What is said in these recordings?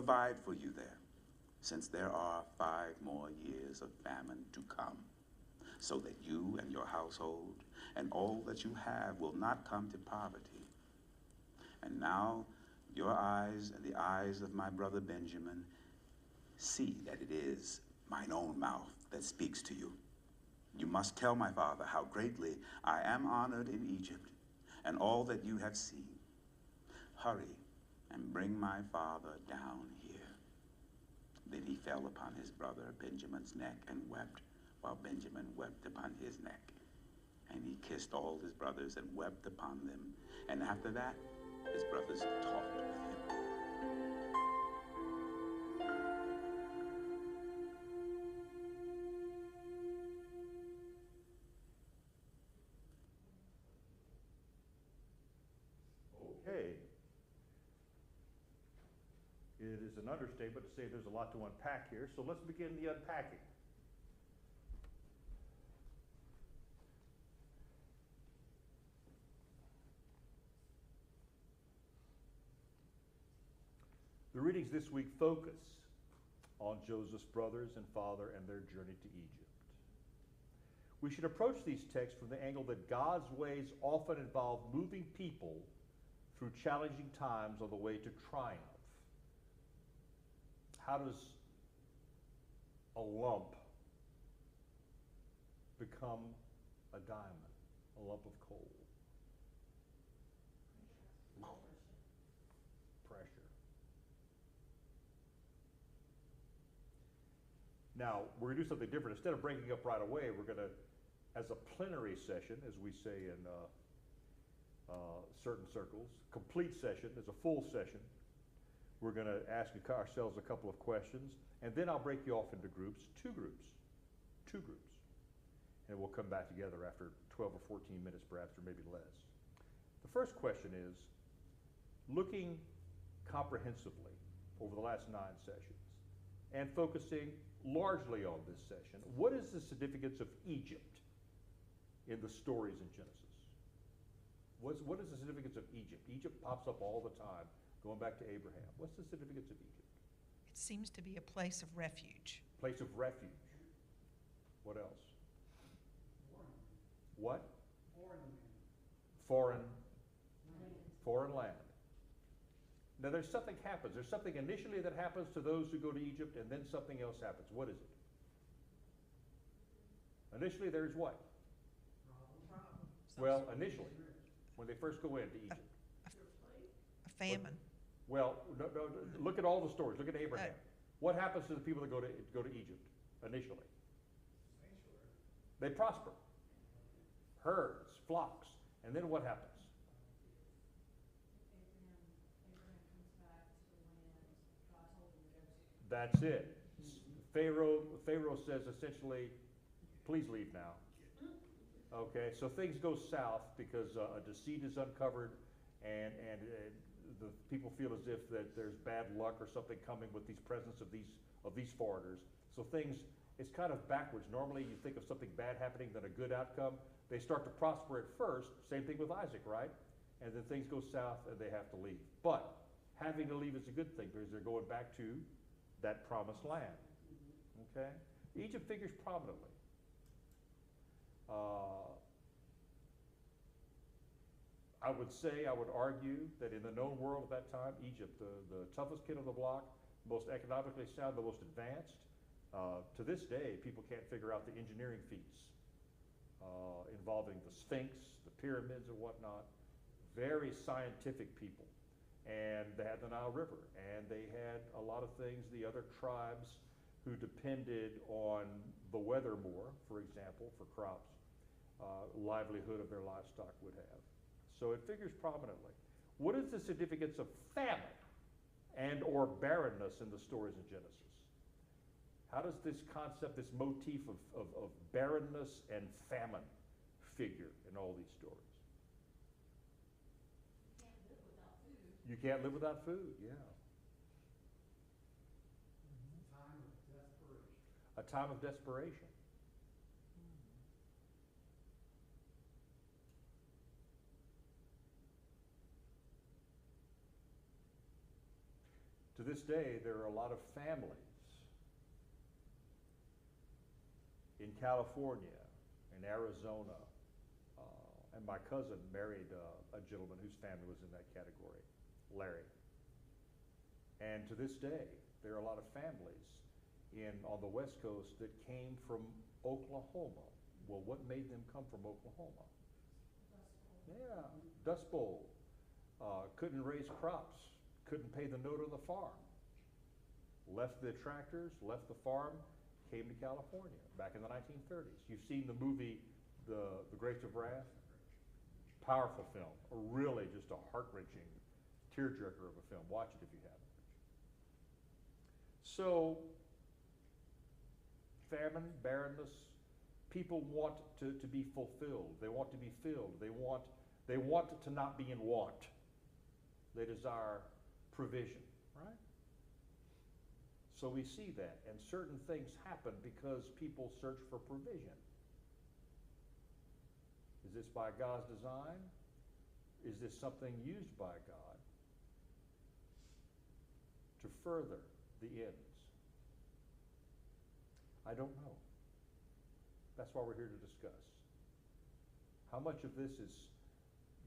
provide for you there, since there are 5 more years of famine to come, so that you and your household and all that you have will not come to poverty. And now your eyes and the eyes of my brother Benjamin see that it is mine own mouth that speaks to you. You must tell my father how greatly I am honored in Egypt, and all that you have seen. Hurry and bring my father down here. Then he fell upon his brother Benjamin's neck and wept, while Benjamin wept upon his neck. And he kissed all his brothers and wept upon them. And after that, his brothers talked with him. Okay. It is an understatement to say there's a lot to unpack here, so let's begin the unpacking. The readings this week focus on Joseph's brothers and father and their journey to Egypt. We should approach these texts from the angle that God's ways often involve moving people through challenging times on the way to triumph. How does a lump become a diamond, a lump of coal? Pressure. Now, we're going to do something different. Instead of breaking up right away, we're going to, as a plenary session, as we say in certain circles, complete session, as a full session, we're going to ask ourselves a couple of questions, and then I'll break you off into groups, two groups, and we'll come back together after 12 or 14 minutes perhaps, or maybe less. The first question is, looking comprehensively over the last 9 sessions and focusing largely on this session, what is the significance of Egypt in the stories in Genesis? What is the significance of Egypt? Egypt pops up all the time, going back to Abraham. What's the significance of Egypt? It seems to be a place of refuge. Place of refuge. What else? What? Foreign land. Now there's something happens. There's something initially that happens to those who go to Egypt, and then something else happens. What is it? Initially there's what? Well, initially, when they first go into Egypt. A famine. Well, no, look at all the stories. Look at Abraham. What happens to the people that go to Egypt initially? They prosper. Herds, flocks, and then what happens? That's it. Pharaoh says essentially, please leave now. Okay, so things go south because a deceit is uncovered, and the people feel as if that there's bad luck or something coming with these presence of these foreigners. So things, it's kind of backwards. Normally you think of something bad happening, then a good outcome. They start to prosper at first. Same thing with Isaac, right? And then things go south and they have to leave. But having to leave is a good thing because they're going back to that promised land. Okay? Egypt figures prominently. I would argue that in the known world at that time, Egypt, the toughest kid on the block, most economically sound, the most advanced. To this day, people can't figure out the engineering feats involving the Sphinx, the pyramids and whatnot. Very scientific people. And they had the Nile River, and they had a lot of things the other tribes who depended on the weather more, for example, for crops, livelihood of their livestock would have. So it figures prominently. What is the significance of famine and or barrenness in the stories of Genesis? How does this concept, this motif of barrenness and famine figure in all these stories? You can't live without food, yeah. A time of desperation. To this day, there are a lot of families in California, in Arizona, and my cousin married a gentleman whose family was in that category, Larry. And to this day, there are a lot of families on the West Coast that came from Oklahoma. Well, what made them come from Oklahoma? Yeah, Dust Bowl. Couldn't raise crops, couldn't pay the note on the farm. Left the tractors, left the farm, came to California back in the 1930s. You've seen the movie, The Grapes of Wrath? Powerful film, really just a heart-wrenching tearjerker of a film. Watch it if you haven't. So, famine, barrenness, people want to be fulfilled. They want to be filled. They want to not be in want. They desire provision, right? So we see that, and certain things happen because people search for provision. Is this by God's design? Is this something used by God to further the ends? I don't know. That's why we're here to discuss. How much of this is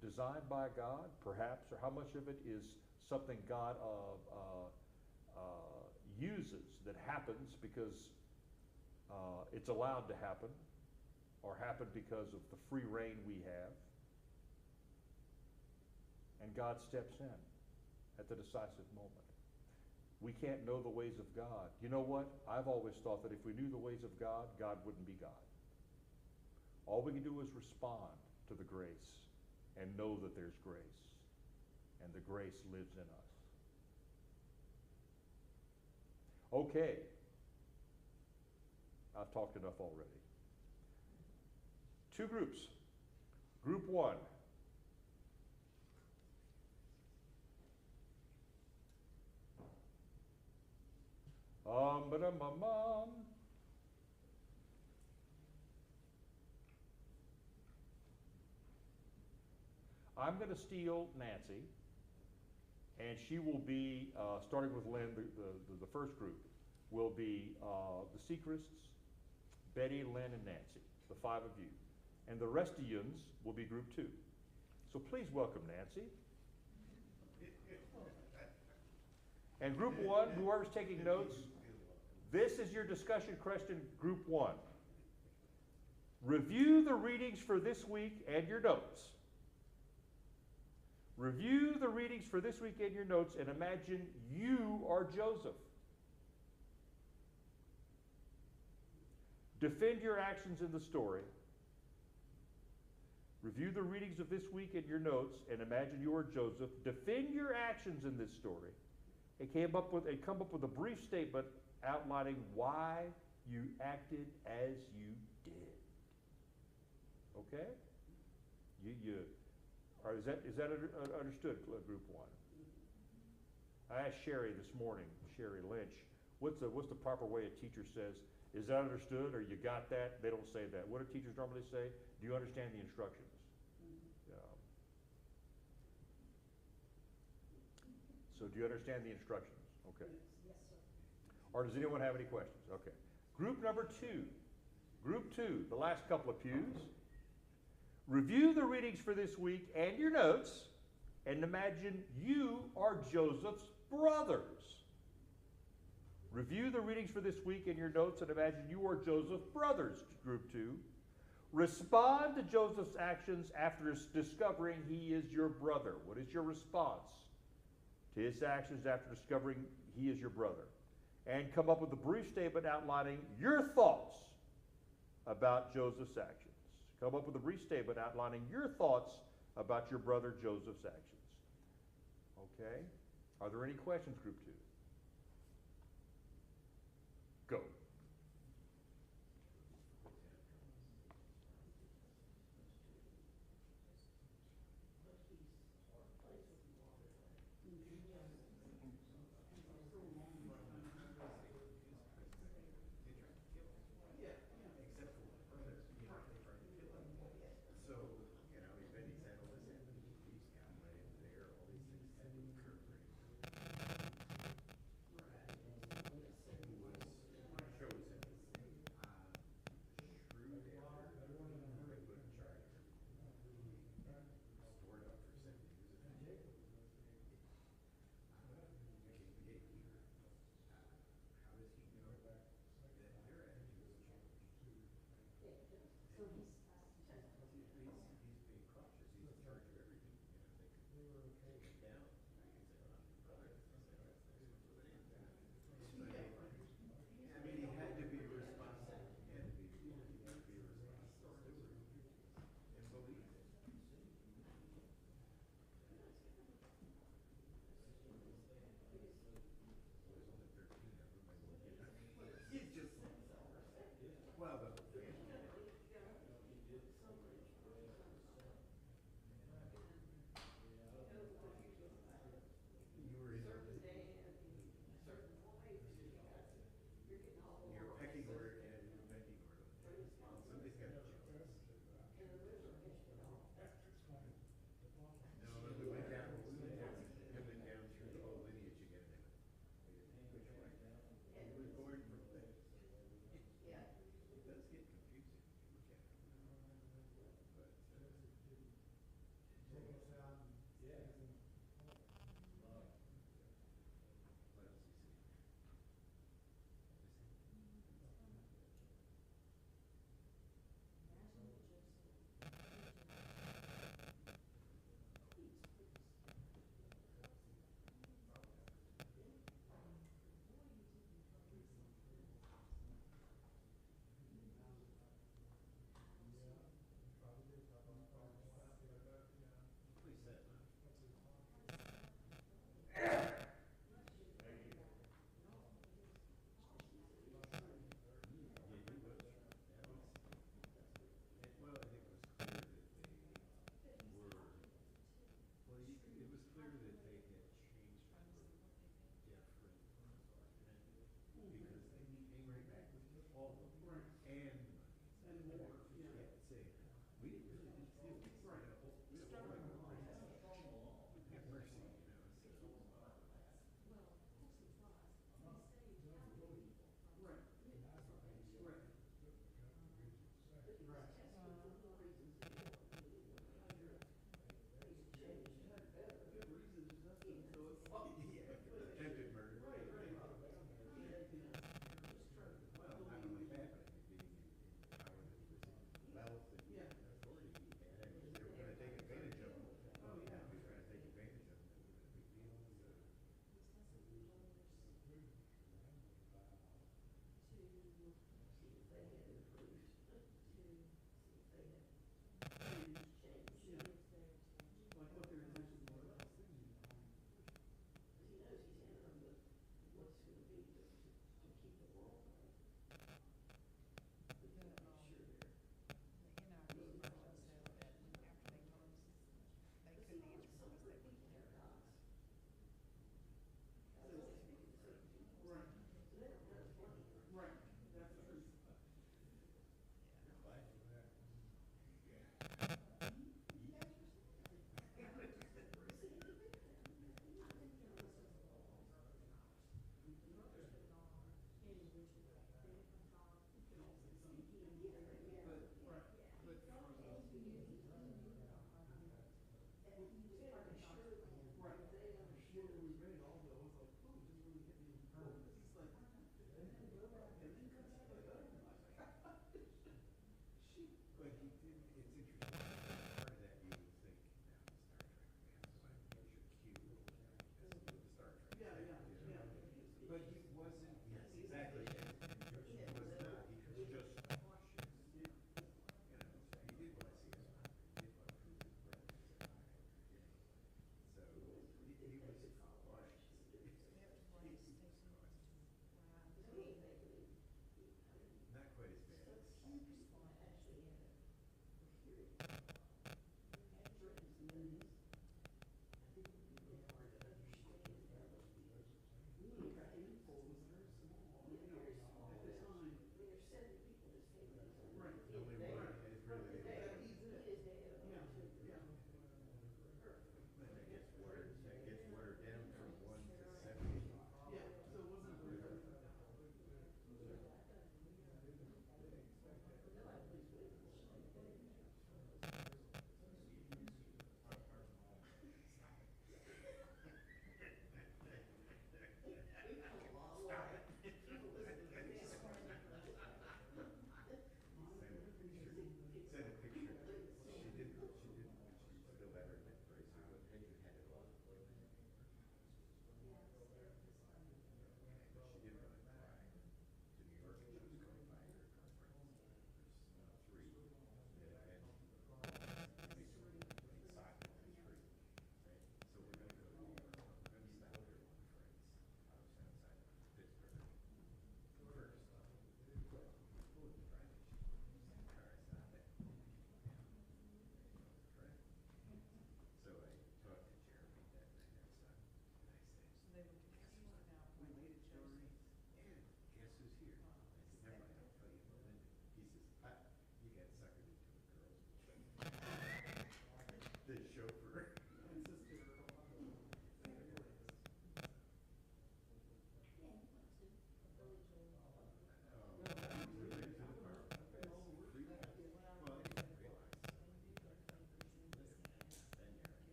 designed by God, perhaps, or how much of it is something God uses that happens because it's allowed to happen, or happened because of the free reign we have, and God steps in at the decisive moment. We can't know the ways of God. You know what? I've always thought that if we knew the ways of God, God wouldn't be God. All we can do is respond to the grace and know that there's grace, and the grace lives in us. Okay. I've talked enough already. Two groups. Group one. Ba-dum-bum-bum. I'm going to steal Nancy, and she will be, starting with Lynn, the first group, will be the Secrests, Betty, Lynn, and Nancy, the five of you. And the rest of yous will be group two. So please welcome Nancy. And group one, whoever's taking notes, this is your discussion question, group one. Review the readings for this week and your notes. Review the readings for this week and your notes, and imagine you are Joseph. Defend your actions in the story. Review the readings of this week in your notes, and imagine you are Joseph. Defend your actions in this story, and come up with a brief statement outlining why you acted as you did. Okay? Is that understood, group one? I asked Sherry this morning, Sherry Lynch, what's the proper way a teacher says, is that understood, or you got that? They don't say that. What do teachers normally say? Do you understand the instructions? So do you understand the instructions? Okay. Yes, sir. Or does anyone have any questions? Okay. Group number two. Group two, the last couple of pews. Review the readings for this week and your notes, and imagine you are Joseph's brothers. Review the readings for this week and your notes, and imagine you are Joseph's brothers, group two. Respond to Joseph's actions after discovering he is your brother. What is your response to his actions after discovering he is your brother? And come up with a brief statement outlining your thoughts about Joseph's actions. Come up with a brief statement outlining your thoughts about your brother Joseph's actions. Okay? Are there any questions, group two? Go.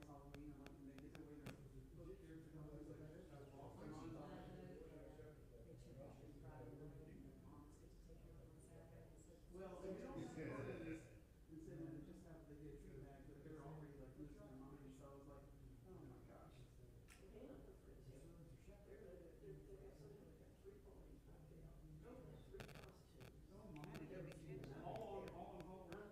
parties, Halloween, and like, and they get their way, there's book here to go, things like that. My mom's on it. Well, they don't have parties and say that they just have, they get tree bags, but they're already like losing their mind, so it's like, oh my gosh. Oh my, I never seen that. All on Halloween.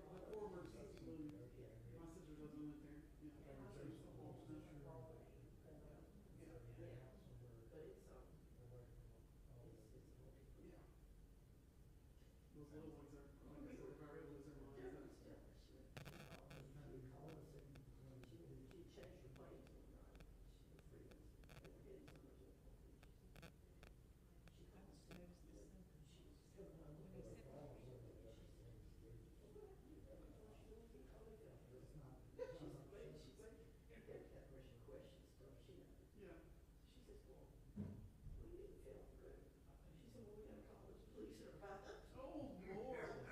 The former saloon, my sister doesn't live there, yeah. So it's the whole stuff. Yeah. Those little ones are, like I said, probably lose their minds. Yeah. Oh, Lord.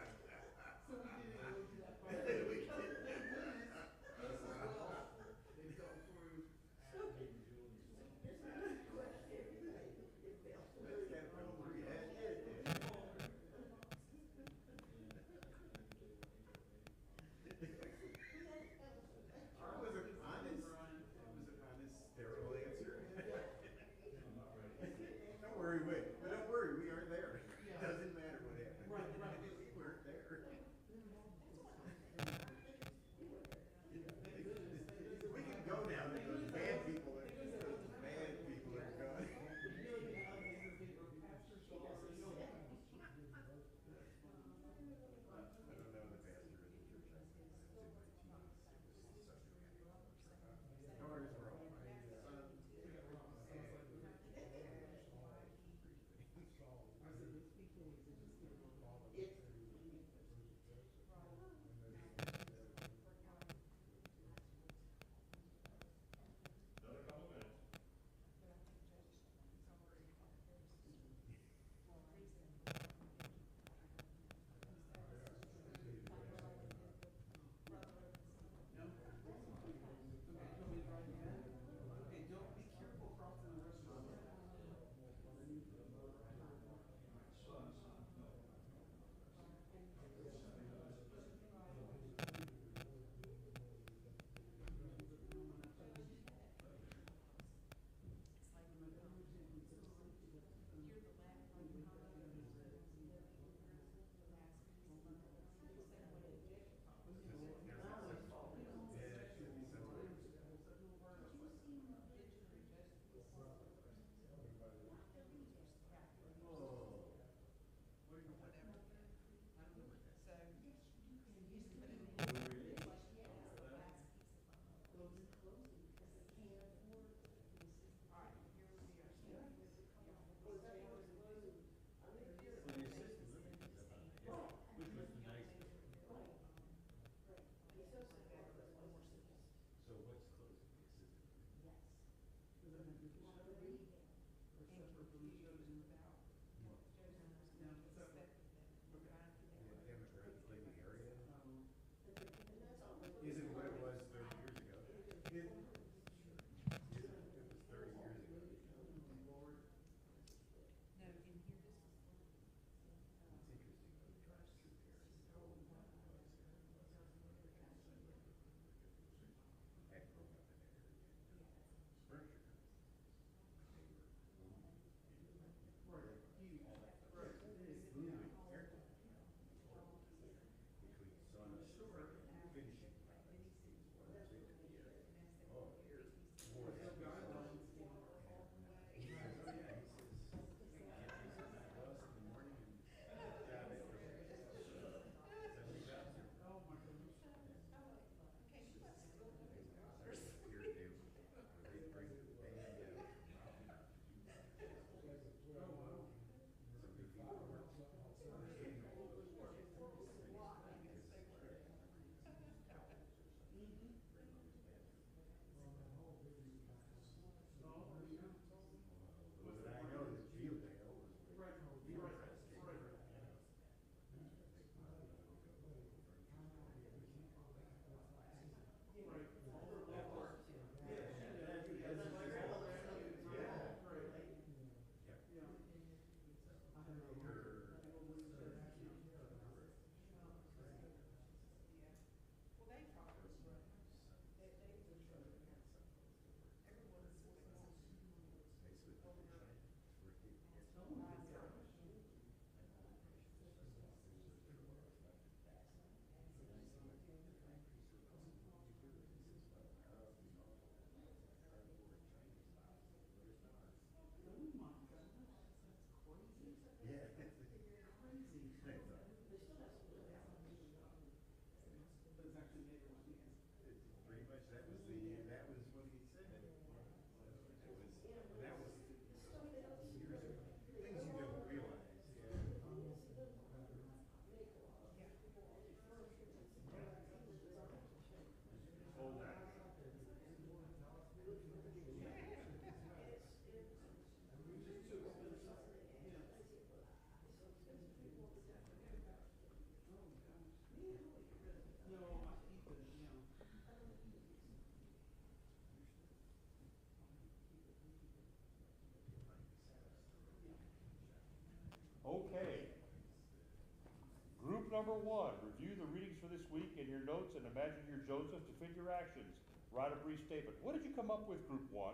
number 1, review the readings for this week in your notes and imagine you're Joseph, defend your actions. Write a brief statement. What did you come up with, group 1?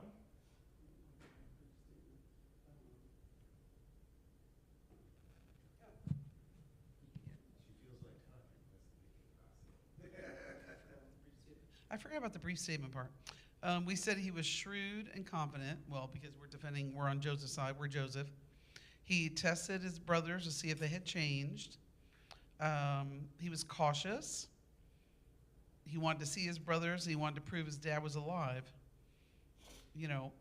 I forgot about the brief statement part. We said he was shrewd and confident. Well, because we're on Joseph's side, we're Joseph. He tested his brothers to see if they had changed. He was cautious. He wanted to see his brothers. He wanted to prove his dad was alive. You know,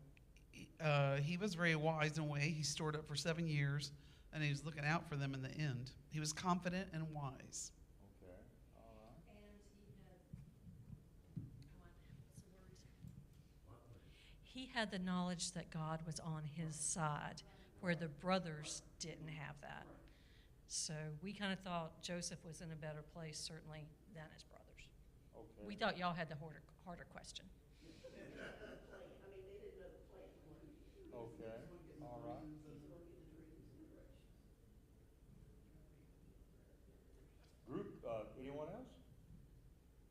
he was very wise in a way. He stored up for 7 years, and he was looking out for them in the end. He was confident and wise. Okay, all right. And he had the knowledge that God was on his side, where the brothers didn't have that. So we kind of thought Joseph was in a better place, certainly, than his brothers. Okay. We thought y'all had the harder question. Okay, all right. Group, anyone else?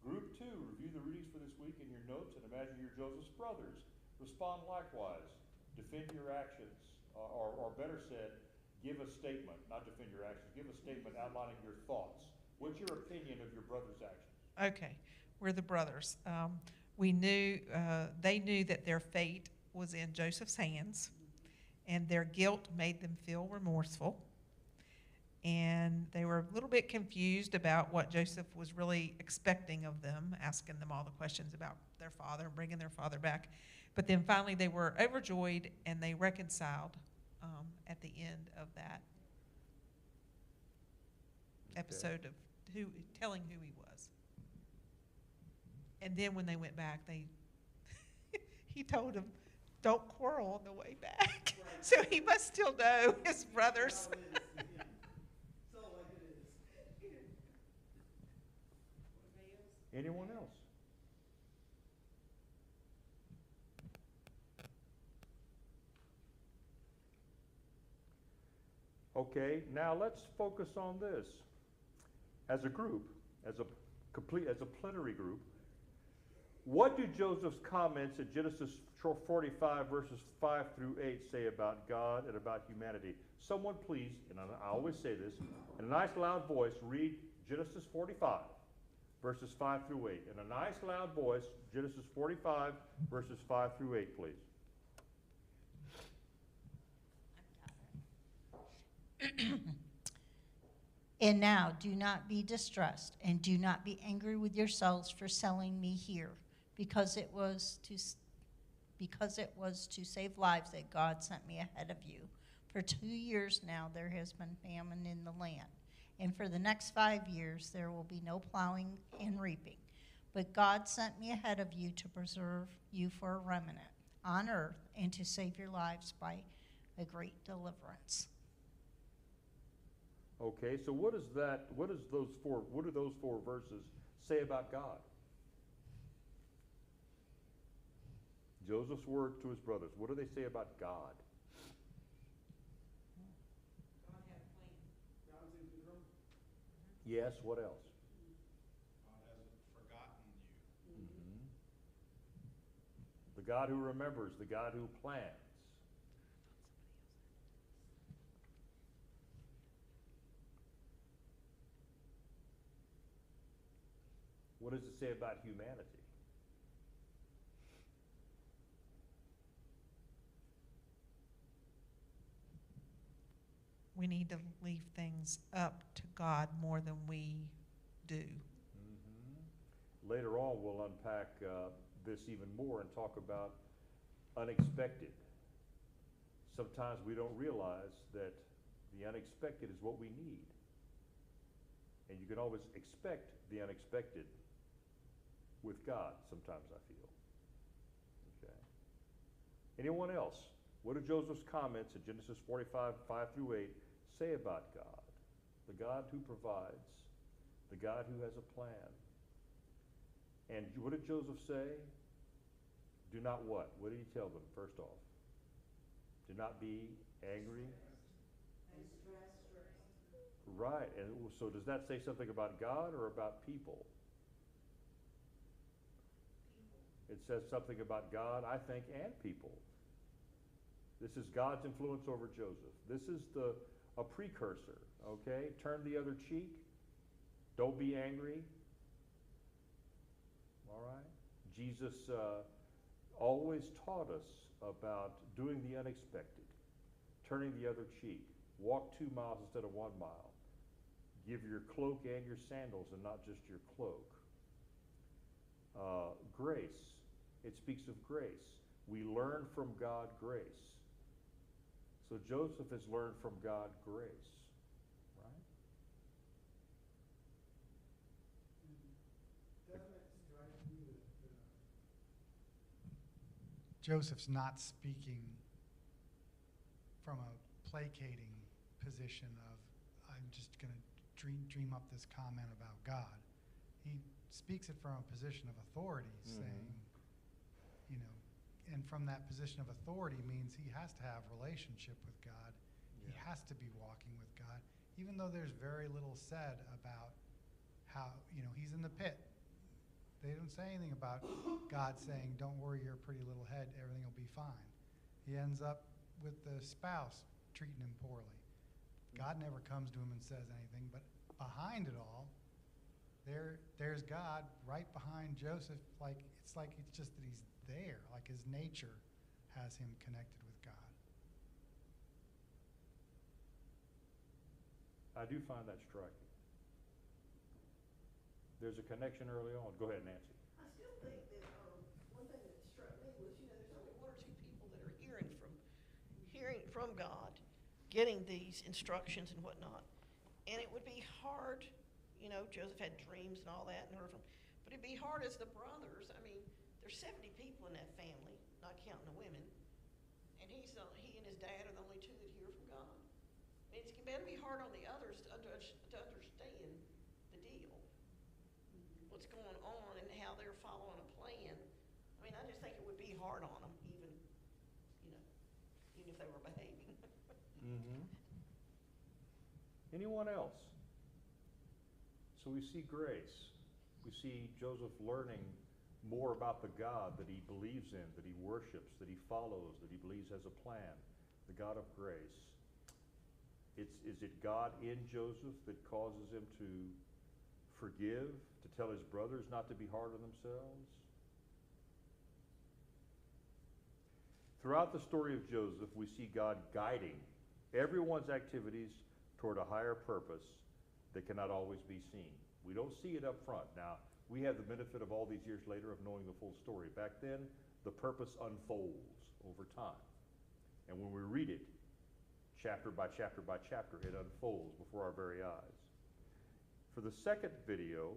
Group 2, review the readings for this week in your notes and imagine you're Joseph's brothers. Respond likewise. Defend your actions, or better said, give a statement, not defend your actions, give a statement outlining your thoughts. What's your opinion of your brother's actions? Okay, we're the brothers. We knew, they knew that their fate was in Joseph's hands, and their guilt made them feel remorseful. And they were a little bit confused about what Joseph was really expecting of them, asking them all the questions about their father and bringing their father back. But then finally they were overjoyed and they reconciled at the end of that episode of telling who he was. And then when they went back, he told them, don't quarrel on the way back. So he must still know his brothers. Anyone else? Okay, now let's focus on this. As a group, as a plenary group, what do Joseph's comments in Genesis 45 verses 5 through 8 say about God and about humanity? Someone please, and I always say this, in a nice loud voice, read Genesis 45 verses 5 through 8. In a nice loud voice, Genesis 45 verses 5 through 8, please. And now do not be distressed, and do not be angry with yourselves for selling me here, because it was to save lives that God sent me ahead of you. For 2 years now there has been famine in the land, and for the next 5 years there will be no plowing and reaping. But God sent me ahead of you to preserve you for a remnant on earth, and to save your lives by a great deliverance. Okay, so what do those four verses say about God? Joseph's word to his brothers, what do they say about God? God had a plan. God was in control. Yes, what else? God hasn't forgotten you. Mm-hmm. The God who remembers, the God who plans. What does it say about humanity? We need to leave things up to God more than we do. Mm-hmm. Later on, we'll unpack this even more and talk about unexpected. Sometimes we don't realize that the unexpected is what we need. And you can always expect the unexpected with God, sometimes I feel. Okay. Anyone else? What do Joseph's comments in Genesis 45, 5 through 8 say about God? The God who provides, the God who has a plan. And what did Joseph say? Do not what? What did he tell them, first off? Do not be angry. Right, and so does that say something about God or about people? It says something about God, I think, and people. This is God's influence over Joseph. This is a precursor, okay? Turn the other cheek. Don't be angry. All right? Jesus always taught us about doing the unexpected, turning the other cheek. Walk 2 miles instead of 1 mile. Give your cloak and your sandals and not just your cloak. Grace. It speaks of grace. We learn from God grace. So Joseph has learned from God grace, right? Doesn't it strike you that Joseph's not speaking from a placating position of, I'm just going to dream up this comment about God. He speaks it from a position of authority, saying, you know, and from that position of authority means he has to have relationship with God. He has to be walking with God, even though there's very little said about how, you know, he's in the pit. They don't say anything about God saying, don't worry your pretty little head, everything will be fine. He ends up with the spouse treating him poorly. God never comes to him and says anything, but behind it all, there's God right behind Joseph. It's just that he's there, like his nature has him connected with God. I do find that striking. There's a connection early on. Go ahead, Nancy. I still think that one thing that struck me was, there's only 1 or 2 people that are hearing from God, getting these instructions and whatnot. And it would be hard, Joseph had dreams and all that and heard from, but it'd be hard as the brothers. I mean, there's 70 people in that family, not counting the women, and he and his dad are the only 2 that hear from God. I mean, it's going to be hard on the others to understand the deal, what's going on and how they're following a plan. I mean, I just think it would be hard on them, even if they were behaving. Anyone else? So we see grace. We see Joseph learning more about the God that he believes in, that he worships, that he follows, that he believes has a plan, the God of grace. Is it God in Joseph that causes him to forgive, to tell his brothers not to be hard on themselves? Throughout the story of Joseph, we see God guiding everyone's activities toward a higher purpose that cannot always be seen. We don't see it up front. Now, we have the benefit of all these years later of knowing the full story. Back then, the purpose unfolds over time. And when we read it, chapter by chapter by chapter, it unfolds before our very eyes. For the second video,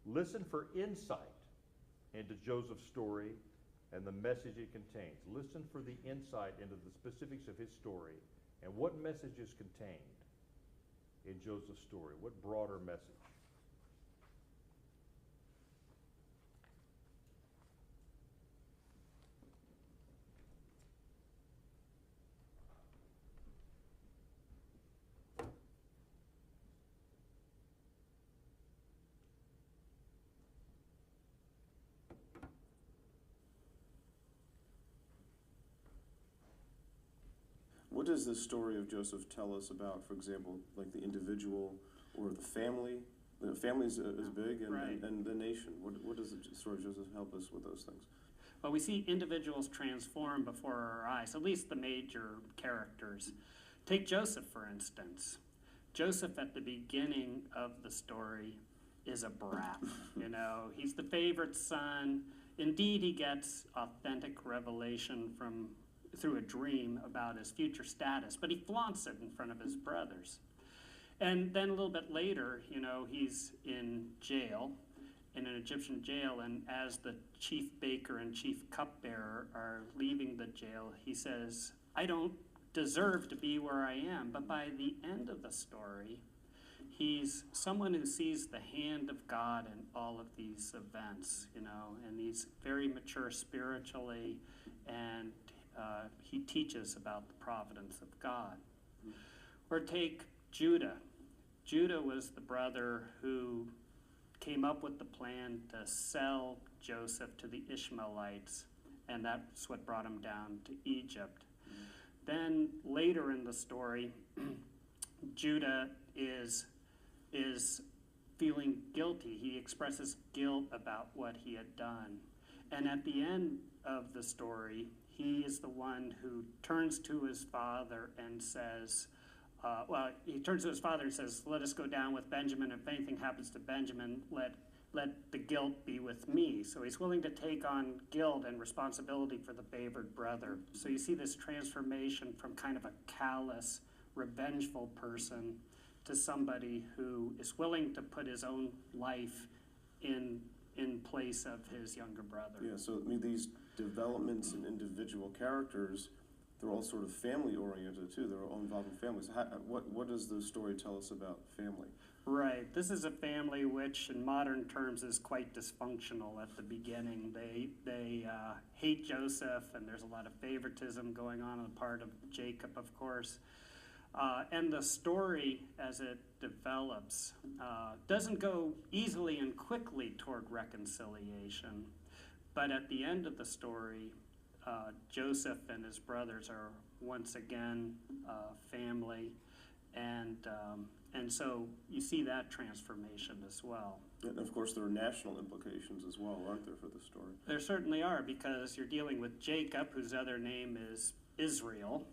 listen for insight into Joseph's story and the message it contains. Listen for the insight into the specifics of his story and what message is contained in Joseph's story. What broader message? What does the story of Joseph tell us about, for example, like the individual or the family? The family is big, and the nation. What does the story of Joseph help us with those things? Well, we see individuals transform before our eyes, at least the major characters. Take Joseph, for instance. Joseph, at the beginning of the story, is a brat. He's the favorite son. Indeed, he gets authentic revelation through a dream about his future status, but he flaunts it in front of his brothers. And then a little bit later, he's in jail, in an Egyptian jail, and as the chief baker and chief cupbearer are leaving the jail, he says, I don't deserve to be where I am. But by the end of the story, he's someone who sees the hand of God in all of these events, and he's very mature spiritually, and he teaches about the providence of God. Or take Judah. Judah was the brother who came up with the plan to sell Joseph to the Ishmaelites, and that's what brought him down to Egypt. Then later in the story, Judah is feeling guilty. He expresses guilt about what he had done. And at the end of the story, he is the one who turns to his father and says, he turns to his father and says, let us go down with Benjamin. If anything happens to Benjamin, let the guilt be with me. So he's willing to take on guilt and responsibility for the favored brother. So you see this transformation from kind of a callous, revengeful person to somebody who is willing to put his own life in place of his younger brother. Yeah, so I mean, these developments in individual characters, they're all sort of family-oriented too. They're all involving families. What does the story tell us about family? Right. This is a family which, in modern terms, is quite dysfunctional at the beginning. They hate Joseph, and there's a lot of favoritism going on the part of Jacob, of course. And the story, as it develops, doesn't go easily and quickly toward reconciliation. But at the end of the story, Joseph and his brothers are once again family, and so you see that transformation as well. And of course, there are national implications as well, aren't there, for the story? There certainly are, because you're dealing with Jacob, whose other name is Israel,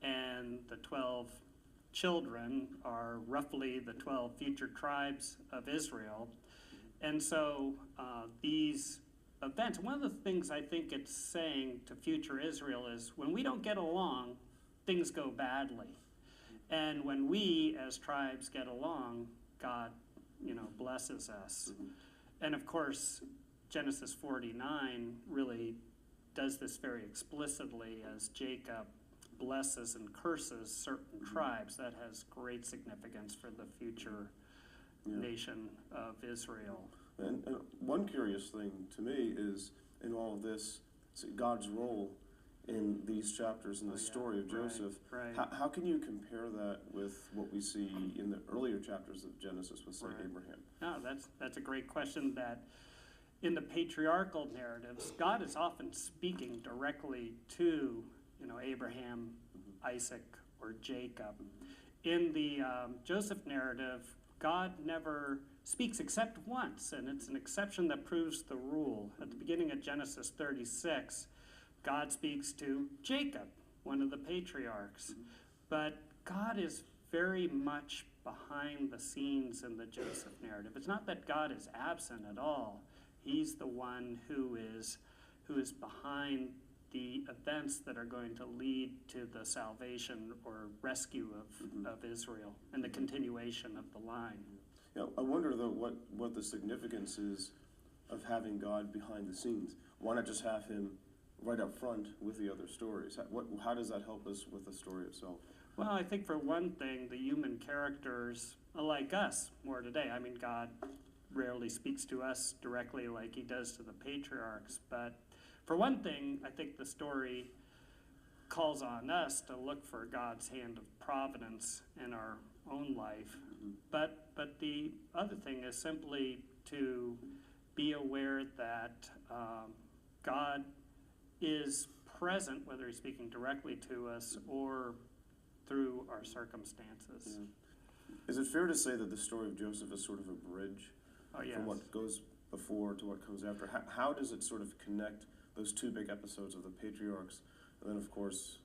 and the 12 children are roughly the 12 future tribes of Israel. And so these events, one of the things I think it's saying to future Israel is, when we don't get along, things go badly. And when we as tribes get along, God, blesses us. And of course, Genesis 49 really does this very explicitly as Jacob blesses and curses certain tribes. That has great significance for the future nation of Israel. And one curious thing to me is, in all of this, God's role in these chapters in the story of Joseph. Right. How can you compare that with what we see in the earlier chapters of Genesis with, say, Abraham? No, that's a great question. That in the patriarchal narratives, God is often speaking directly to Abraham, Isaac, or Jacob. In the Joseph narrative, God never speaks except once, and it's an exception that proves the rule. At the beginning of Genesis 36, God speaks to Jacob, one of the patriarchs. But God is very much behind the scenes in the Joseph narrative. It's not that God is absent at all. He's the one who is behind the events that are going to lead to the salvation or rescue of Israel and the continuation of the line. Yeah, I wonder, though, what the significance is of having God behind the scenes. Why not just have him right up front with the other stories? How does that help us with the story itself? Well, I think for one thing, the human characters are like us more today. I mean, God rarely speaks to us directly like he does to the patriarchs. But for one thing, I think the story calls on us to look for God's hand of providence in our own life. But the other thing is simply to be aware that God is present, whether he's speaking directly to us or through our circumstances. Yeah. Is it fair to say that the story of Joseph is sort of a bridge from what goes before to what comes after? How does it sort of connect those two big episodes of the patriarchs, and then, of course,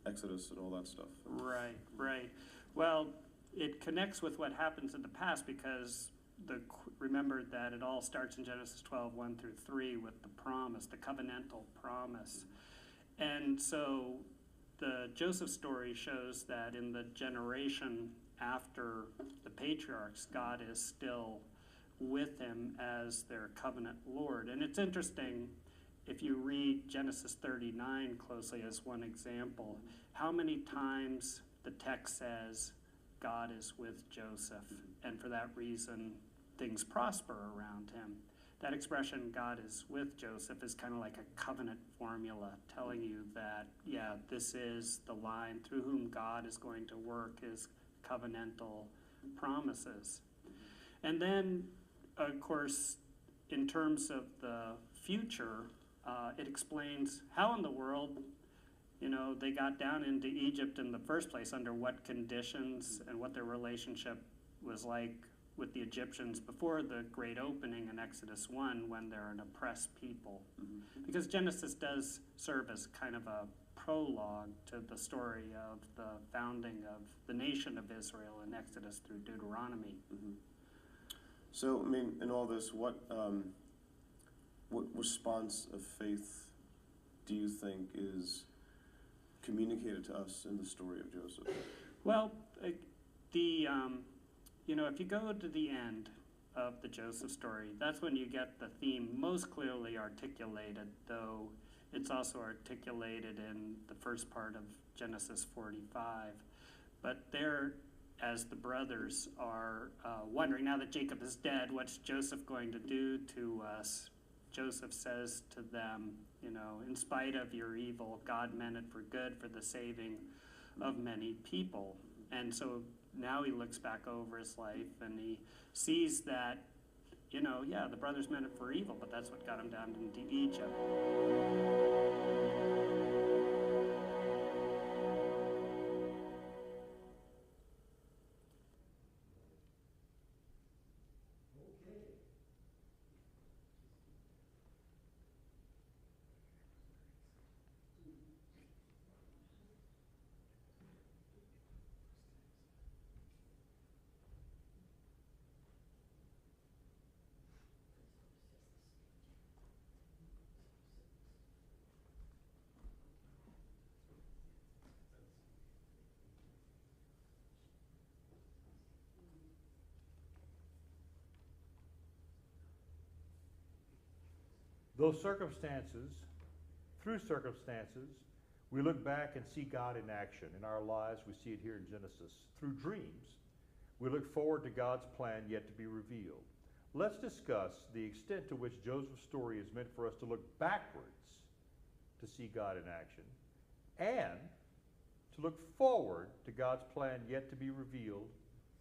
Exodus and all that stuff? Right. Well, it connects with what happens in the past, because remember that it all starts in Genesis 12, 1 through 3 with the promise, the covenantal promise. And so the Joseph story shows that in the generation after the patriarchs, God is still with him as their covenant Lord. And it's interesting, if you read Genesis 39 closely as one example, how many times the text says God is with Joseph, and for that reason things prosper around him. That expression, God is with Joseph, is kind of like a covenant formula telling you that, this is the line through whom God is going to work his covenantal promises. And then, of course, in terms of the future, it explains how in the world, they got down into Egypt in the first place, under what conditions and what their relationship was like with the Egyptians before the great opening in Exodus 1, when they're an oppressed people. Because Genesis does serve as kind of a prologue to the story of the founding of the nation of Israel in Exodus through Deuteronomy. So, I mean, in all this, what response of faith do you think is communicated to us in the story of Joseph? Well, if you go to the end of the Joseph story, that's when you get the theme most clearly articulated, though it's also articulated in the first part of Genesis 45. But there, as the brothers are wondering, now that Jacob is dead, what's Joseph going to do to us? Joseph says to them, in spite of your evil, God meant it for good, for the saving of many people. And so now he looks back over his life and he sees that, the brothers meant it for evil, but that's what got him down into Egypt. Those circumstances, through circumstances, we look back and see God in action. In our lives, we see it here in Genesis. Through dreams, we look forward to God's plan yet to be revealed. Let's discuss the extent to which Joseph's story is meant for us to look backwards to see God in action, and to look forward to God's plan yet to be revealed,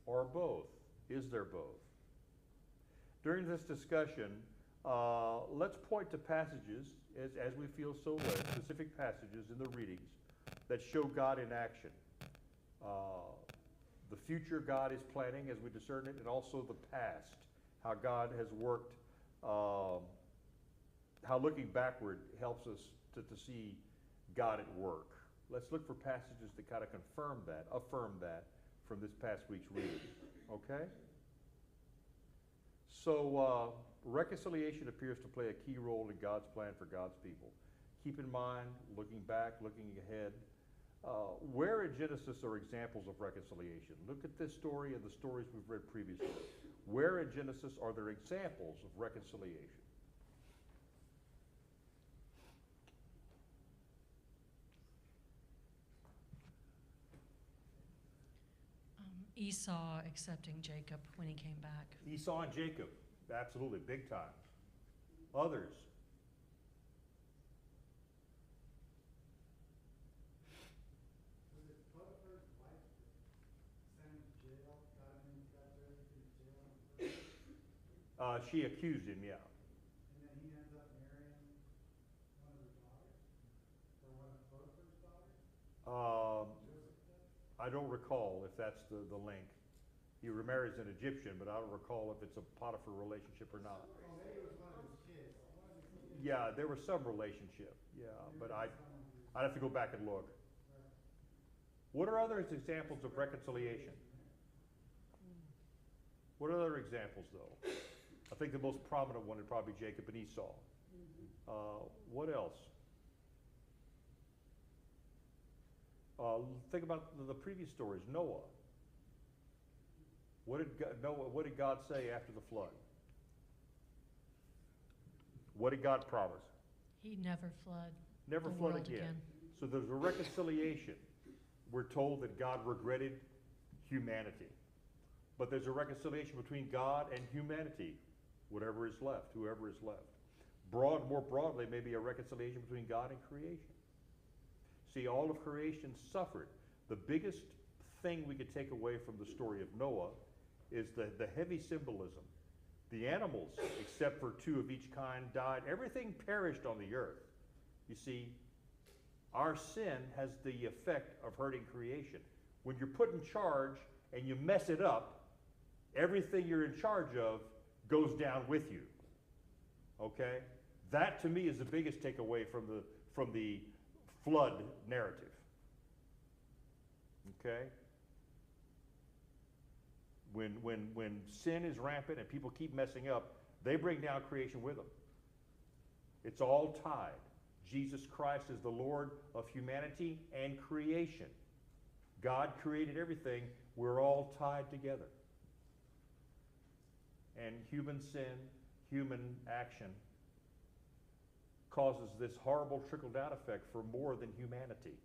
or both. Is there both? During this discussion, let's point to passages, as we feel so led, specific passages in the readings that show God in action. The future God is planning as we discern it, and also the past, how God has worked, how looking backward helps us to see God at work. Let's look for passages that kind of affirm that from this past week's reading, okay? So, reconciliation appears to play a key role in God's plan for God's people. Keep in mind, looking back, looking ahead, where in Genesis are examples of reconciliation? Look at this story and the stories we've read previously. Where in Genesis are there examples of reconciliation? Esau accepting Jacob when he came back. Esau and Jacob, absolutely, big time. Others? Was it Potiphar's wife that sent him to jail, got him into jail? She accused him, yeah. And then he ends up marrying one of her daughters? Or one of Potiphar's daughters? I don't recall if that's the link. He remarries an Egyptian, but I don't recall if it's a Potiphar relationship or not. Oh, maybe it was one of his kids. Yeah, there was some relationship, yeah, but I'd have to go back and look. What are other examples of reconciliation? What are other examples, though? I think the most prominent one would probably be Jacob and Esau. What else? Think about the previous stories. Noah. What did God say after the flood? What did God promise? He'd never flood. Never the flood world again. So there's a reconciliation. We're told that God regretted humanity. But there's a reconciliation between God and humanity, whatever is left, whoever is left. More broadly, maybe a reconciliation between God and creation. See, all of creation suffered. The biggest thing we could take away from the story of Noah is the heavy symbolism. The animals, except for 2 of each kind, died. Everything perished on the earth. You see, our sin has the effect of hurting creation. When you're put in charge and you mess it up, everything you're in charge of goes down with you. Okay? That to me is the biggest takeaway from the flood narrative. Okay? When sin is rampant and people keep messing up, they bring down creation with them. It's all tied. Jesus Christ is the Lord of humanity and creation. God created everything. We're all tied together. And human sin, human action, causes this horrible trickle-down effect for more than humanity.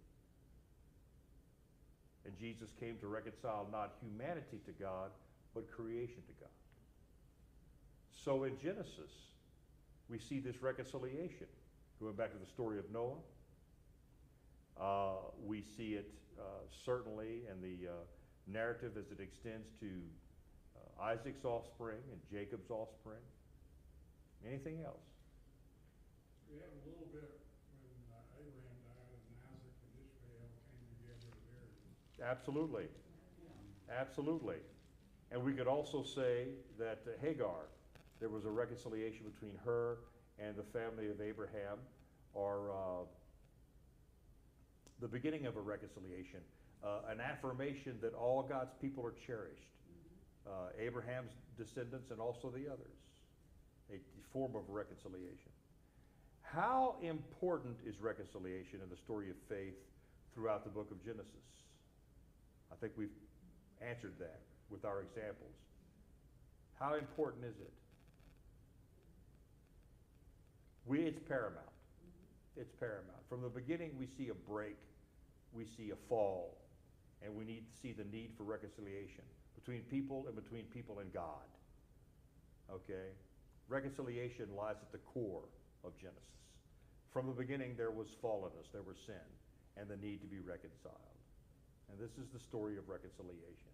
And Jesus came to reconcile not humanity to God, but creation to God. So in Genesis, we see this reconciliation. Going back to the story of Noah, we see it certainly in the narrative as it extends to Isaac's offspring and Jacob's offspring. Anything else? We have a little bit when Abraham died and Isaac and Ishmael came together to bury him. Absolutely. Absolutely. And we could also say that Hagar, there was a reconciliation between her and the family of Abraham, or the beginning of a reconciliation, an affirmation that all God's people are cherished. Abraham's descendants and also the others, a form of reconciliation. How important is reconciliation in the story of faith throughout the book of Genesis? I think we've answered that with our examples. How important is it? It's paramount. It's paramount. From the beginning, we see a break, we see a fall, and we need to see the need for reconciliation between people and God. Okay? Reconciliation lies at the core of Genesis. From the beginning, there was fallenness, there was sin, and the need to be reconciled. And this is the story of reconciliation.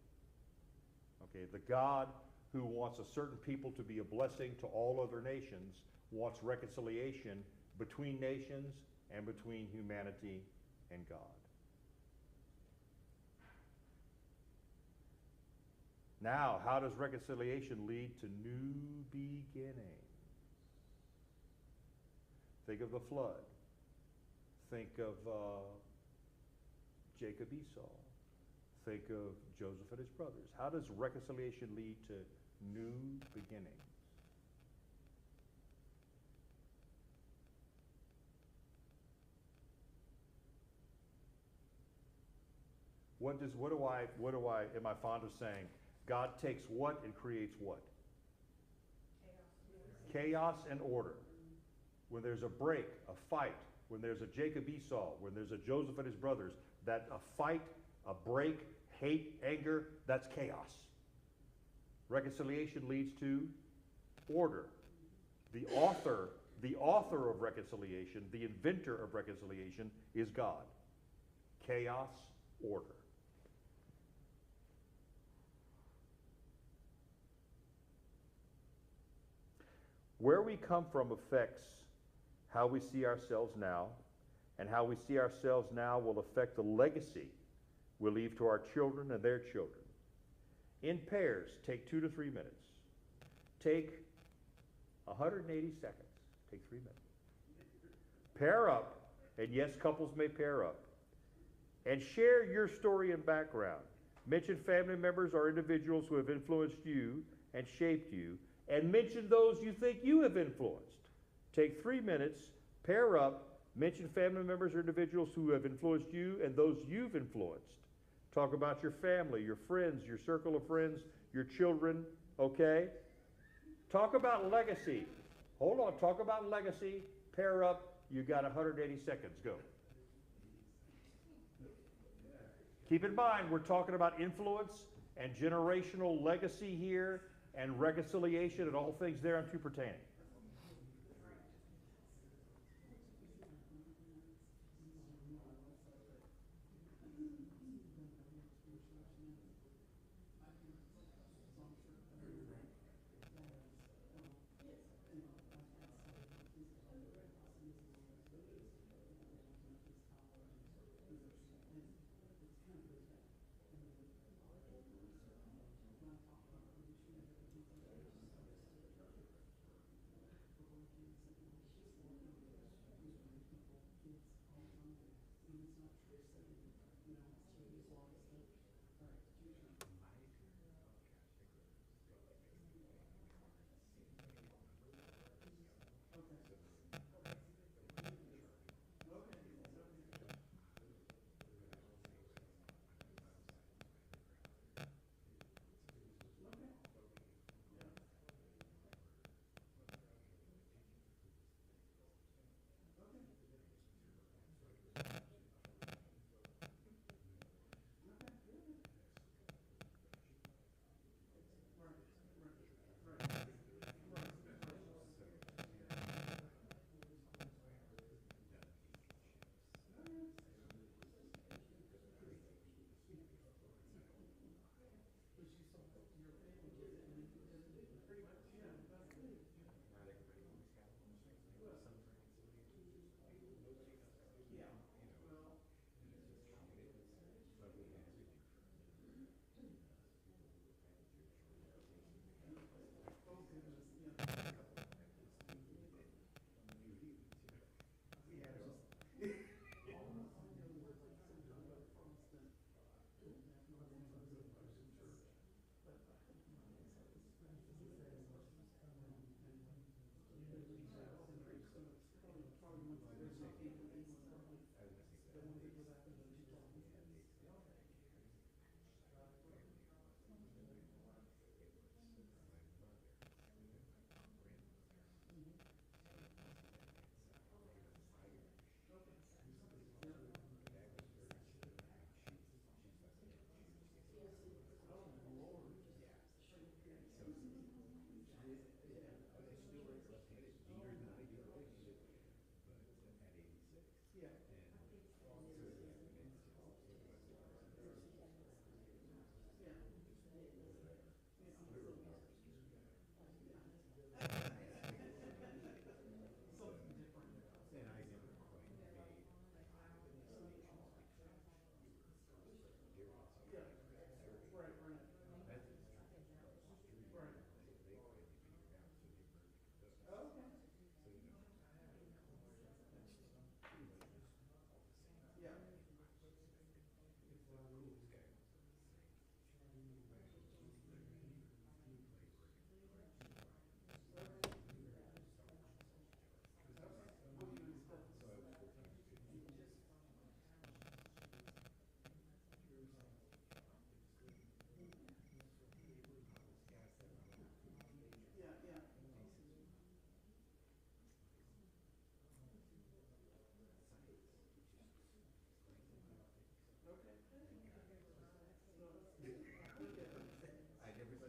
Okay, the God who wants a certain people to be a blessing to all other nations wants reconciliation between nations and between humanity and God. Now, how does reconciliation lead to new beginnings? Think of the flood. Think of Jacob Esau. Think of Joseph and his brothers. How does reconciliation lead to new beginnings? Am I fond of saying? God takes what and creates what? Chaos and order. When there's a break, a fight, when there's a Jacob Esau, when there's a Joseph and his brothers, that a fight, a break, hate, anger, that's chaos. Reconciliation leads to order. The author of reconciliation, the inventor of reconciliation is God. Chaos, order. Where we come from affects how we see ourselves now, and how we see ourselves now will affect the legacy we'll leave to our children and their children. In pairs, take 2 to 3 minutes. Take 180 seconds. Take 3 minutes. Pair up, and yes, couples may pair up, and share your story and background. Mention family members or individuals who have influenced you and shaped you, and mention those you think you have influenced. Take 3 minutes, pair up, mention family members or individuals who have influenced you and those you've influenced. Talk about your family, your friends, your circle of friends, your children, okay? Talk about legacy. Hold on, talk about legacy, pair up, you got 180 seconds, go. Keep in mind, we're talking about influence and generational legacy here, and reconciliation and all things thereunto pertaining.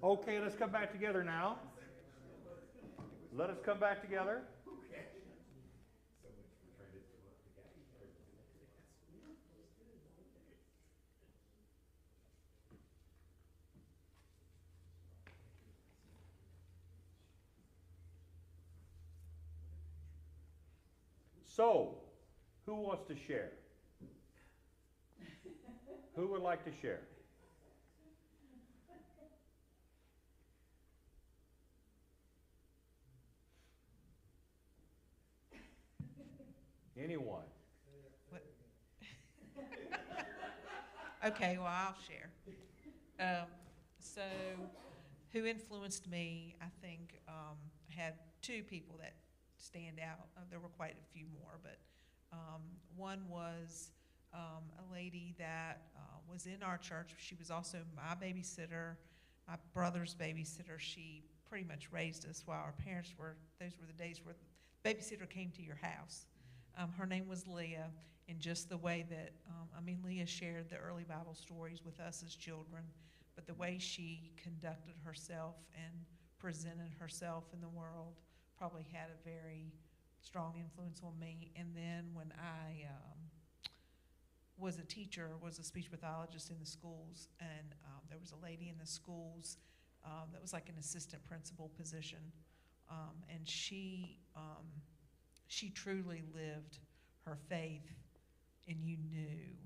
Okay, let's come back together now. Let us come back together. So, who wants to share? Who would like to share? Anyone? What? Okay, well, I'll share. So, who influenced me? I think had two people that stand out. There were quite a few more, but one was a lady that was in our church. She was also my babysitter, my brother's babysitter. She pretty much raised us while our parents were. Those were the days where the babysitter came to your house. Her name was Leah, and just the way that, Leah shared the early Bible stories with us as children, but the way she conducted herself and presented herself in the world probably had a very strong influence on me. And then when I was a teacher, was a speech pathologist in the schools, and there was a lady in the schools that was like an assistant principal position, and she truly lived her faith, and you knew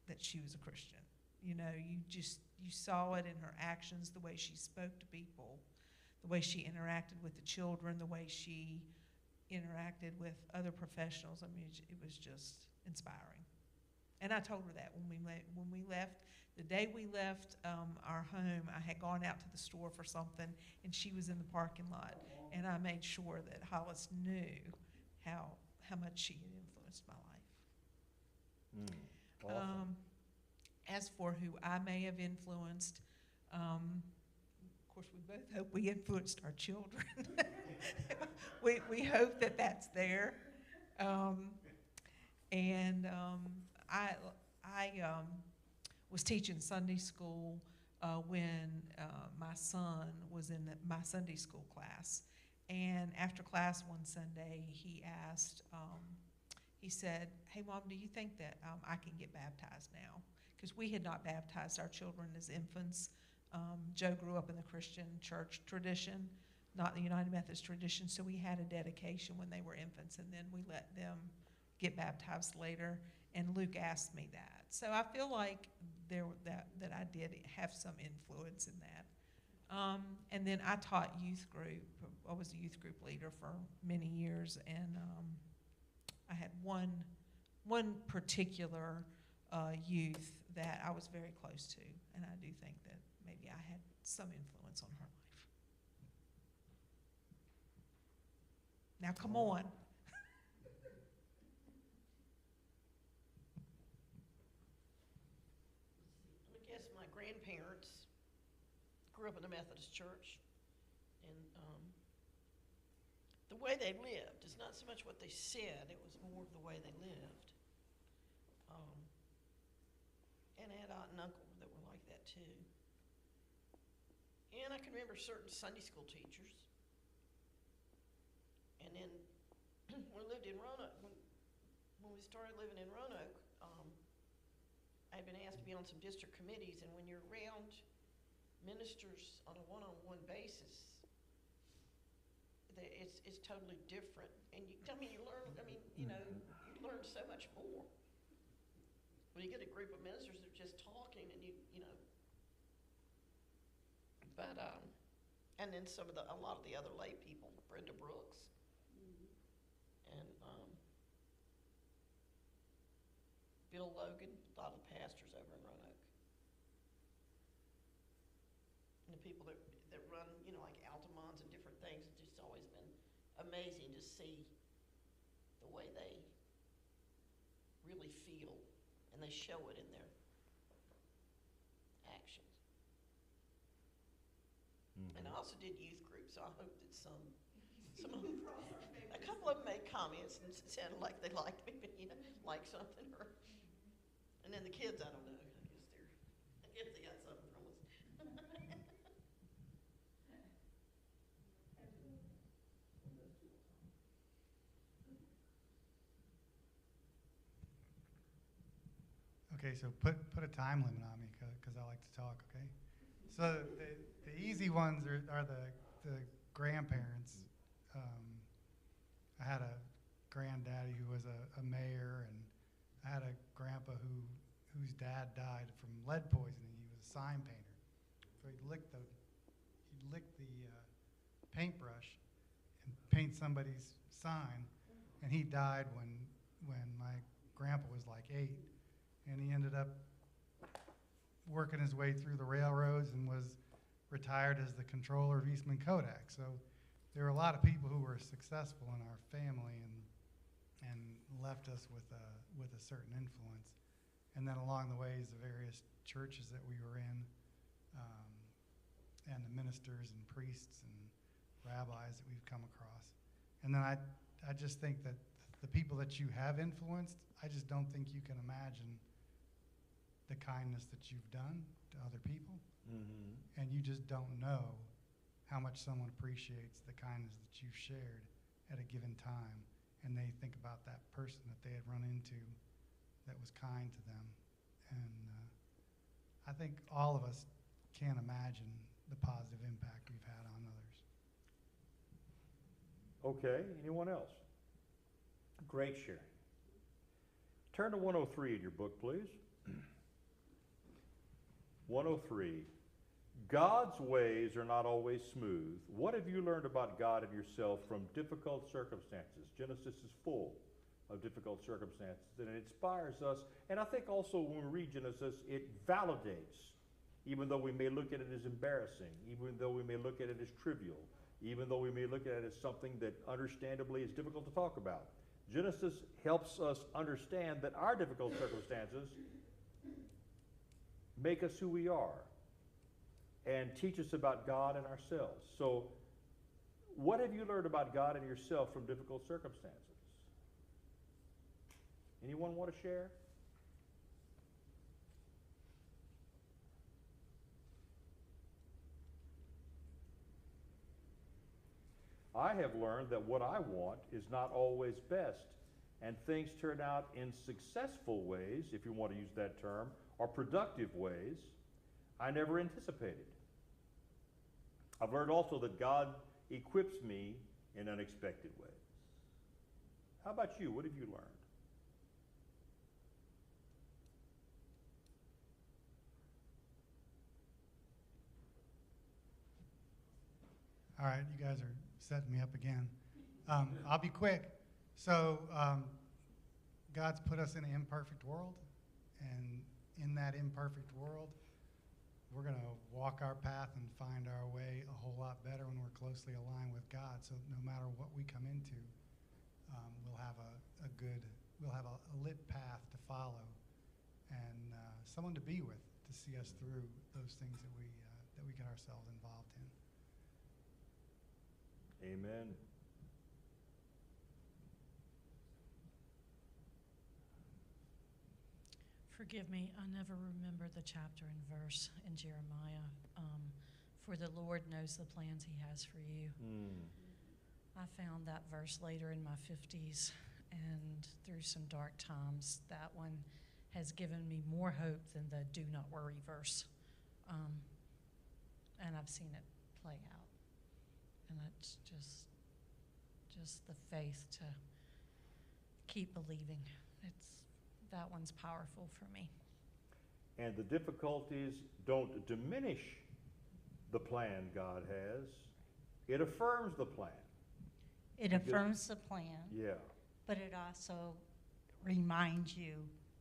that she was a Christian. You know, you saw it in her actions, the way she spoke to people, the way she interacted with the children, the way she interacted with other professionals. I mean, it was just inspiring. And I told her that when we left, the day we left our home, I had gone out to the store for something, and she was in the parking lot, and I made sure that Hollis knew how much she had influenced my life. Awesome. As for who I may have influenced, of course, we both hope we influenced our children. we hope that that's there. I was teaching Sunday school when my son was in my Sunday school class. And after class one Sunday, he asked, he said, "Hey, Mom, do you think that I can get baptized now?" Because we had not baptized our children as infants. Joe grew up in the Christian church tradition, not the United Methodist tradition, so we had a dedication when they were infants, and then we let them get baptized later, and Luke asked me that. So I feel like that I did have some influence in that. And then I taught youth group. I was a youth group leader for many years, and I had one particular youth that I was very close to, and I do think that maybe I had some influence on her life. Now, come on. I guess my grandparents grew up in a Methodist church, and the way they lived, it's not so much what they said, it was more the way they lived. And I had aunt and uncle that were like that too. And I can remember certain Sunday school teachers. And then when we lived in Roanoke, when we started living in Roanoke, I had been asked to be on some district committees, and when you're around ministers on a one-on-one basis, it's totally different. And you learn, you learn so much more. When you get a group of ministers that are just talking, and but and then a lot of the other lay people, Brenda Brooks, and Bill Logan, a lot of the pastors over in Roanoke, and the people that run, like Altamont and different things. It's just always been amazing to see the way they really feel, and they show it in their actions. Mm-hmm. And I also did youth groups, so I hope that some of them, a couple of them made comments and it sounded like they liked me, but like something, and then the kids, I don't know, I guess they got something from us. Okay, so put a time limit on me because I like to talk, okay? So the easy ones are the grandparents. I had a granddaddy who was a mayor, and I had a grandpa whose dad died from lead poisoning. He was a sign painter. So he'd lick the paintbrush and paint somebody's sign, and he died when my grandpa was like 8, and he ended up working his way through the railroads and was retired as the controller of Eastman Kodak. So there were a lot of people who were successful in our family and left us with a certain influence. And then along the ways, the various churches that we were in, and the ministers and priests and rabbis that we've come across. And then I just think that the people that you have influenced, I just don't think you can imagine the kindness that you've done to other people. Mm-hmm. And you just don't know how much someone appreciates the kindness that you've shared at a given time. And they think about that person that they had run into that was kind to them. And I think all of us can't imagine the positive impact we've had on others. Okay, anyone else? Great sharing. Turn to 103 in your book, please. 103. God's ways are not always smooth. What have you learned about God and yourself from difficult circumstances? Genesis is full of difficult circumstances, and it inspires us. And I think also when we read Genesis, it validates, even though we may look at it as embarrassing, even though we may look at it as trivial, even though we may look at it as something that understandably is difficult to talk about. Genesis helps us understand that our difficult circumstances make us who we are and teach us about God and ourselves. So, what have you learned about God and yourself from difficult circumstances? Anyone want to share? I have learned that what I want is not always best, and things turn out in successful ways, if you want to use that term, or productive ways I never anticipated. I've learned also that God equips me in unexpected ways. How about you? What have you learned? All right, you guys are setting me up again. I'll be quick. So God's put us in an imperfect world, and in that imperfect world, we're going to walk our path and find our way a whole lot better when we're closely aligned with God. So no matter what we come into, we'll have a lit path to follow, and someone to be with to see us through those things that we get ourselves involved in. Amen. Forgive me, I never remember the chapter and verse in Jeremiah. For the Lord knows the plans he has for you. I found that verse later in my 50s, and through some dark times, that one has given me more hope than the do not worry verse. And I've seen it play out. And it's just the faith to keep believing. That one's powerful for me. And the difficulties don't diminish the plan God has. It affirms the plan. It affirms the plan. Yeah. But it also reminds you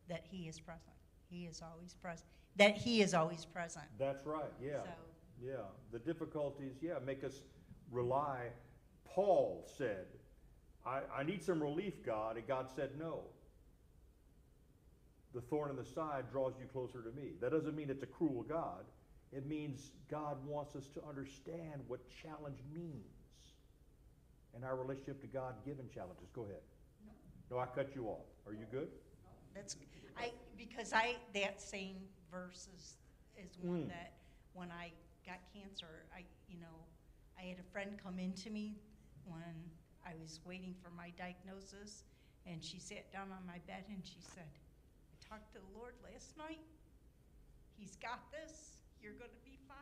that he is present. He is always present. That he is always present. That's right, yeah. So, yeah. The difficulties, make us rely. Paul said, I need some relief, God, and God said no. The thorn in the side draws you closer to me. That doesn't mean it's a cruel God. It means God wants us to understand what challenge means and our relationship to God-given challenges. Go ahead. No, I cut you off. Are you good? That same verse is one that when I got cancer, I had a friend come into me when I was waiting for my diagnosis, and she sat down on my bed and she said, "I talked to the Lord last night. He's got this. You're going to be fine.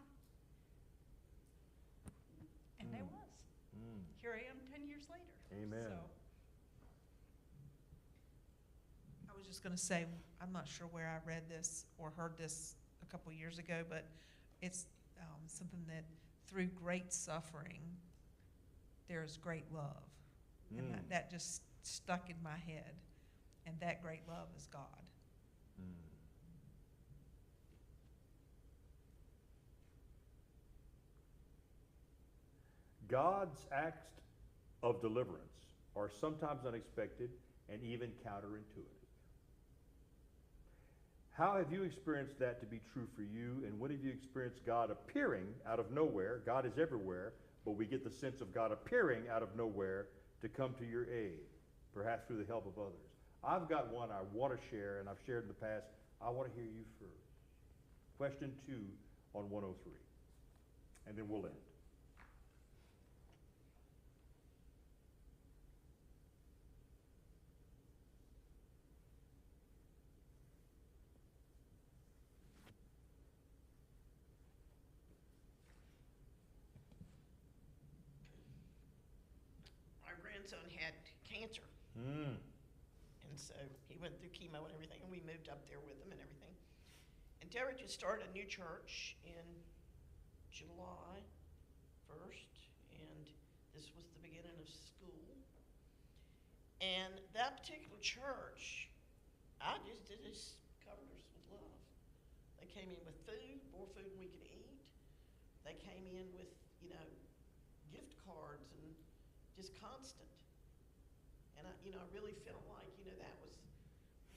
And I was. Here I am 10 years later. Amen. So, I was just going to say, I'm not sure where I read this or heard this a couple years ago, but it's something that through great suffering, there's great love. And that just stuck in my head. And that great love is God. God's acts of deliverance are sometimes unexpected and even counterintuitive. How have you experienced that to be true for you, and when have you experienced God appearing out of nowhere? God is everywhere, but we get the sense of God appearing out of nowhere to come to your aid, perhaps through the help of others. I've got one I want to share, and I've shared in the past. I want to hear you first. Question 2 on 103, and then we'll end. My grandson had cancer. And so he went through chemo and everything, and we moved up there with him and everything. And Deborah just started a new church in July 1st, and this was the beginning of school. And that particular church, I just covered us with love. They came in with food, more food than we could eat. They came in with, gift cards and just constant. And I really felt like,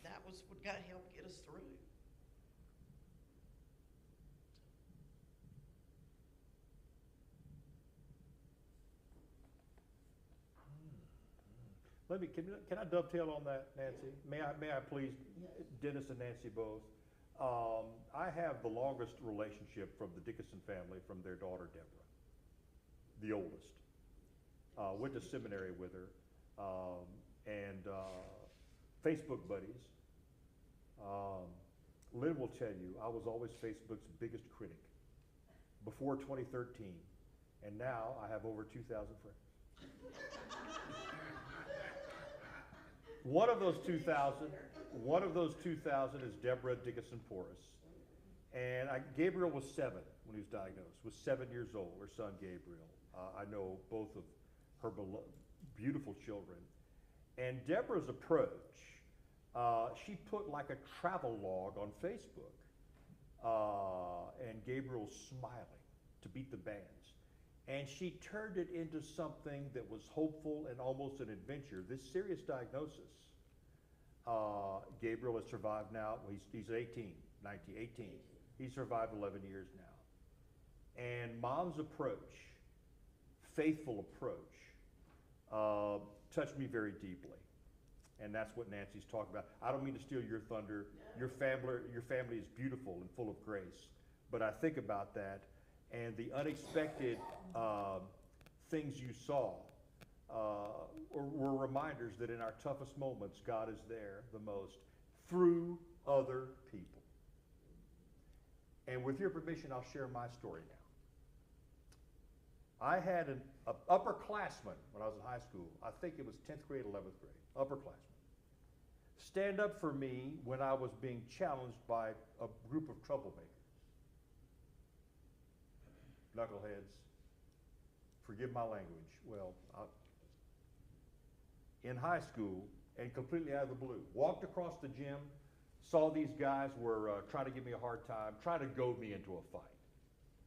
that was what God helped get us through. Can I dovetail on that, Nancy? May I please, Dennis and Nancy both? I have the longest relationship from the Dickinson family from their daughter Deborah, the oldest. Went to seminary with her, and Facebook buddies. Lynn will tell you, I was always Facebook's biggest critic before 2013, and now I have over 2,000 friends. One of those 2,000 is Deborah Dickinson Porras. And Gabriel was 7 when he was diagnosed, was 7 years old, her son Gabriel. I know both of her beautiful children. And Deborah's approach, she put like a travel log on Facebook. And Gabriel's smiling to beat the bands. And she turned it into something that was hopeful and almost an adventure. This serious diagnosis. Gabriel has survived now, he's 18. He survived 11 years now. And Mom's approach, faithful approach, touched me very deeply. And that's what Nancy's talking about. I don't mean to steal your thunder. Your family is beautiful and full of grace. But I think about that and the unexpected things you saw were reminders that in our toughest moments, God is there the most through other people. And with your permission, I'll share my story now. I had an upperclassman when I was in high school. I think it was 10th grade, 11th grade, upperclassman. Stand up for me when I was being challenged by a group of troublemakers. Knuckleheads. Forgive my language. Well, in high school and completely out of the blue. Walked across the gym, saw these guys were trying to give me a hard time, trying to goad me into a fight.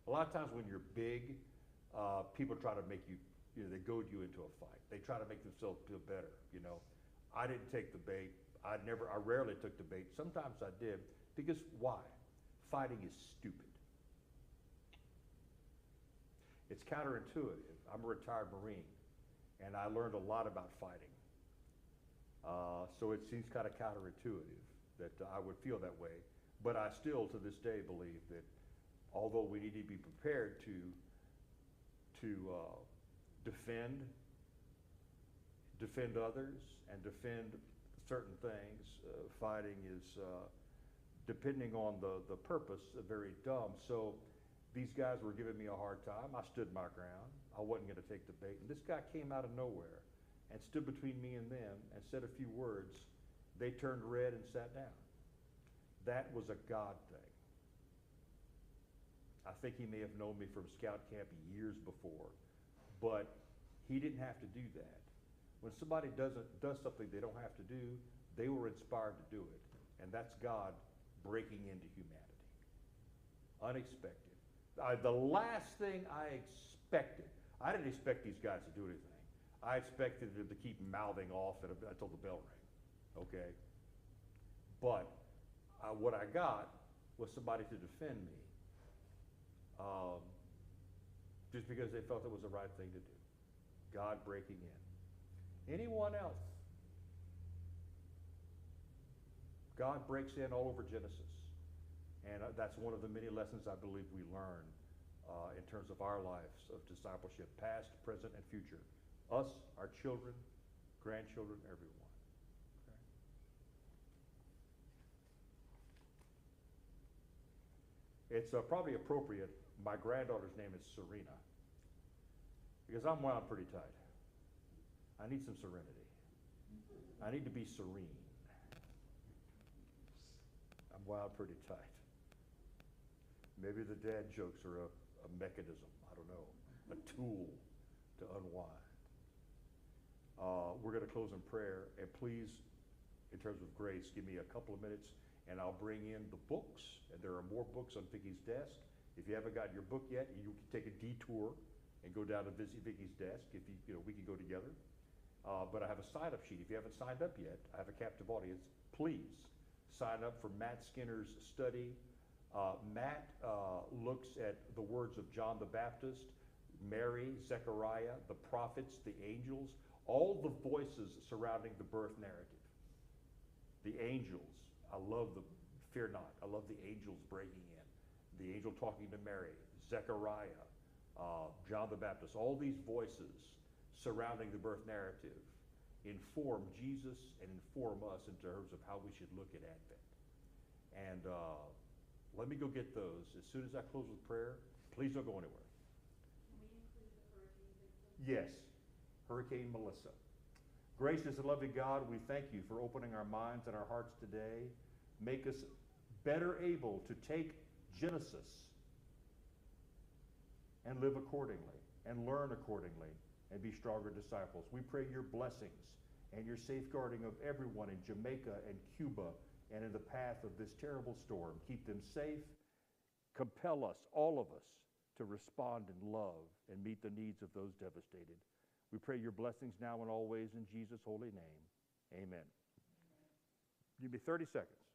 A lot of times when you're big, people try to make you, they goad you into a fight. They try to make themselves feel better, I didn't take the bait. I rarely took the bait. Sometimes I did, because why? Fighting is stupid. It's counterintuitive. I'm a retired Marine, and I learned a lot about fighting. So it seems kind of counterintuitive that I would feel that way. But I still, to this day, believe that although we need to be prepared to defend others and defend certain things. Fighting is, depending on the purpose, very dumb. So these guys were giving me a hard time. I stood my ground. I wasn't going to take the bait. And this guy came out of nowhere and stood between me and them and said a few words. They turned red and sat down. That was a God thing. I think he may have known me from scout camp years before, but he didn't have to do that. When somebody does something they don't have to do, they were inspired to do it. And that's God breaking into humanity. Unexpected. The last thing I expected, I didn't expect these guys to do anything. I expected them to keep mouthing off until the bell rang, okay? But what I got was somebody to defend me, just because they felt it was the right thing to do. God breaking in. Anyone else? God breaks in all over Genesis. And that's one of the many lessons I believe we learn in terms of our lives of discipleship, past, present, and future. Us, our children, grandchildren, everyone. Okay? It's probably appropriate. My granddaughter's name is Serena, because I'm wound pretty tight. I need some serenity. I need to be serene. I'm wound pretty tight. Maybe the dad jokes are a mechanism, I don't know, a tool to unwind. We're going to close in prayer, and please, in terms of grace, give me a couple of minutes, and I'll bring in the books, and there are more books on Vicky's desk. If you haven't gotten your book yet, you can take a detour and go down to visit Vicky's desk. If we can go together. But I have a sign-up sheet. If you haven't signed up yet, I have a captive audience. Please sign up for Matt Skinner's study. Matt looks at the words of John the Baptist, Mary, Zechariah, the prophets, the angels, all the voices surrounding the birth narrative. The angels, I love the, fear not, I love the angels breaking in. The angel talking to Mary, Zechariah, John the Baptist, all these voices surrounding the birth narrative inform Jesus and inform us in terms of how we should look at Advent. And let me go get those. As soon as I close with prayer, please don't go anywhere. Can we include the Hurricane victims? Yes, Hurricane Melissa. Gracious and loving God, we thank you for opening our minds and our hearts today. Make us better able to take Genesis and live accordingly and learn accordingly and be stronger disciples. We pray your blessings and your safeguarding of everyone in Jamaica and Cuba and in the path of this terrible storm. Keep them safe. Compel us, all of us, to respond in love and meet the needs of those devastated. We pray your blessings now and always in Jesus' holy name. Amen. Give me 30 seconds.